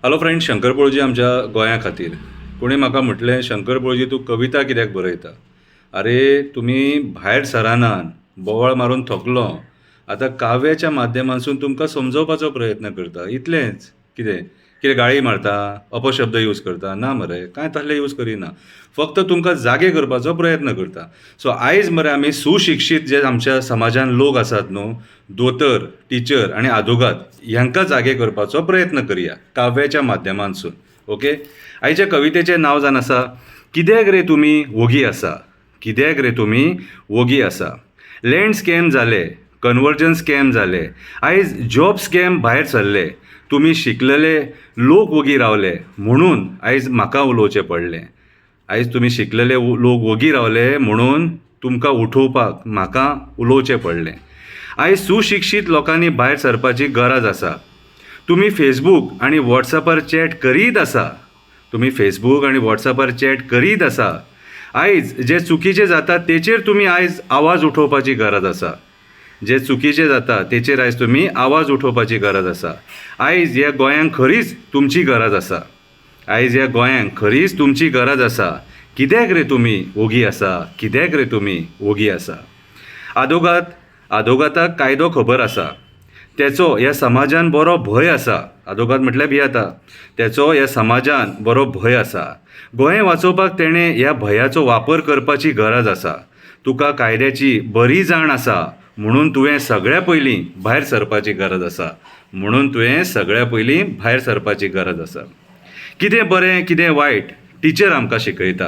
Hello friend, Shankar पळजी आमच्या गोंया खातीर कोणी म्हाका म्हटलें, शंकर पळजी तूं कविता कित्याक बरयता? अरे तुमी भायर सरानान बोवाळ मारून थकलो. आतां काव्याच्या माध्यमांतसून तुमकां समजोवपाचो प्रयत्न करता, इतलेंच. कितें कितें गाळी मारता, अपशब्द यूज करता? ना मरे, कांय तसलें यूज करिना. फक्त तुमकां जागे करपाचो प्रयत्न करता. सो आयज मरे आमी सुशिक्षीत जे आमच्या समाजान लोक आसात न्हू, दोतर, टिचर आनी आदोगाद, ह्यांकां जागे करपाचो प्रयत्न करया काव्याच्या माध्यमांतसून. ओके. आयच्या कवितेचें नांव जावन आसा, कित्याक रे तुमी वोगी आसा? कित्याक रे तुमी वोगी आसा? लँड स्कॅम जाले, कन्वर्जन स्कॅम जाले, आयज जॉब स्कॅम भायर सरले, तुमी शिकलेले लोक वोगी रावले, म्हणून आयज म्हाका उलोवचें पडलें. आयज तुमी शिकलेले लोक वोगी रावले म्हणून तुमकां उठोवपाक म्हाका उलोवचें पडलें. आयज सुशिक्षीत लोकांनी भायर सरपाची गरज आसा. तुमी फेसबूक आनी वॉट्सॅपार चॅट करीत आसा. तुमी फेसबूक आनी वॉट्सॅपार चॅट करीत आसा. आयज जे चुकीचें जाता तेचेर तुमी आयज आवाज उठोवपाची गरज आसा. जे चुकीचें जाता तेचेर आयज तुमी आवाज उठोवपाची गरज आसा. आयज ह्या गोंयांक खरीच तुमची गरज आसा. आयज ह्या गोंयांक खरीच तुमची गरज आसा. कित्याक रे तुमी वोगी आसा? कित्याक रे तुमी वोगी आसा? आदोगाताक कायदो खबर आसा. तेचो ह्या समाजान बरो भंय आसा. आदोगाद म्हटल्यार भियेता. तेचो ह्या समाजान बरो भंय आसा. गोंय वाचोवपाक तेणें ह्या भंयाचो वापर करपाची गरज आसा. तुका कायद्याची बरी जाण आसा, म्हणून तुवें सगळ्या पयलीं भायर सरपाची गरज आसा. म्हणून तुवें सगळ्या पयलीं भायर सरपाची गरज आसा. कितें बरें कितें वायट टिचर आमकां शिकयता.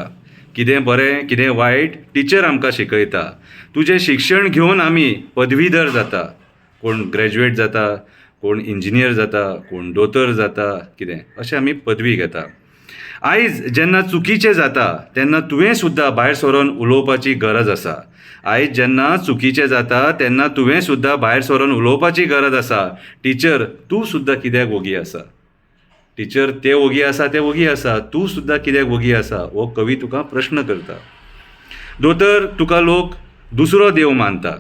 कितें बरें कितें वायट टिचर आमकां शिकयता. तुजें शिक्षण घेवन आमी पदवीधर जाता. कोण ग्रॅज्युएट जाता, कोण इंजिनियर जाता, कोण दोतर जाता, कितें अशें आमी पदवी घेता. आयज जेन्ना चुकीचें जाता तेन्ना तुवें सुद्दां भायर सरोन उलोवपाची गरज आसा. आयज जेन्ना चुकीचें जाता तेन्ना तुवें सुद्दां भायर सरोन उलोवपाची गरज आसा. टिचर, तूं सुद्दां कित्याक वोगी आसा? टिचर, ते वोगी आसा ते वोगी आसा, तूं सुद्दां कित्याक वोगी आसा? हो कवी तुका प्रश्न करता. दोतर, तुका लोक दुसरो देव मानता.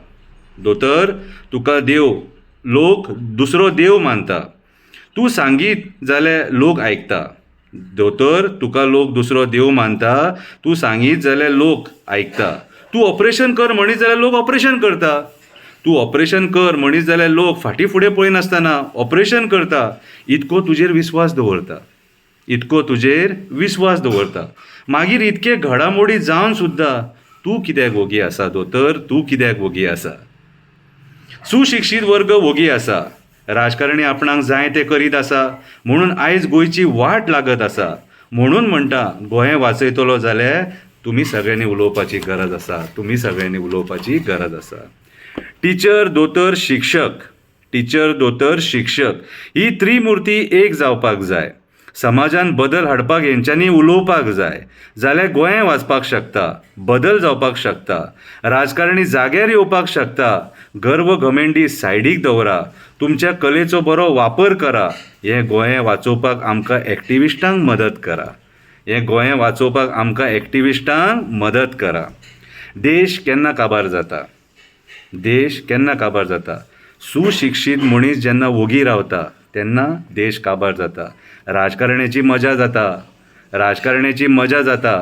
दोतर, तुका लोक दुसरो देव मानता. तूं सांगीत जाल्यार लोक आयकता. दोतर, तुका लोक दुसरो देव मानता. तूं सांगीत जाल्यार लोक आयकता. तूं ऑपरेशन कर म्हणीत जाल्यार लोक ऑपरेशन करता. तूं ऑपरेशन कर म्हणीत जाल्यार लोक फाटीं फुडें पळयनासतना ऑपरेशन करता. इतको तुजेर विस्वास दवरता. इतको तुजेर विस्वास दवरता. मागीर इतके घडामोडी जावन सुद्दां तूं कित्याक वोगी आसा? दोतर, तूं कित्याक वोगी आसा? सुशिक्षीत वर्ग वोगी आसा. राजकारणी आपणाक जाय तें करीत आसा, म्हणून आयज गोंयची वाट लागत आसा. म्हणून म्हणटा, गोंय वाचयतलो जाल्यार तुमी सगळ्यांनी उलोवपाची गरज आसा. तुमी सगळ्यांनी उलोवपाची गरज आसा. टिचर, दोतर, शिक्षक. टिचर, दोतर, शिक्षक ही त्रिमुर्ती एक जावपाक जाय. समाजान बदल हाडपाक हेंच्यांनी उलोवपाक जाय. जाल्यार गोंय वाचपाक शकता, बदल जावपाक शकता, राजकारणी जाग्यार येवपाक शकता. गर्व घमेंडी सायडीक दवरा. तुमच्या कलेचो बरो वापर करा. हें गोंय वाचोवपाक आमकां एक्टिविस्टांक मदत करा. हें गोंय वाचोवपाक आमकां एक्टिविस्टांक मदत करा. देश केन्ना काबार जाता? देश केन्ना काबार जाता? सुशिक्षीत मनीस जेन्ना वोगी रावता तेन्ना देश काबार जाता. राजकारण्याची मजा जाता. राजकारण्याची मजा जाता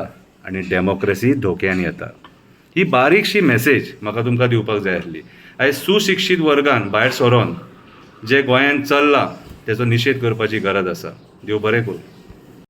आनी डेमोक्रेसी धोक्यान येता. ही बारीकशी मॅसेज म्हाका तुमकां दिवपाक जाय आसली. आयज सुशिक्षीत वर्गान भायर सरोन जे गोंयान चल्लां तेचो निशेध करपाची गरज आसा. देव बरें करूं.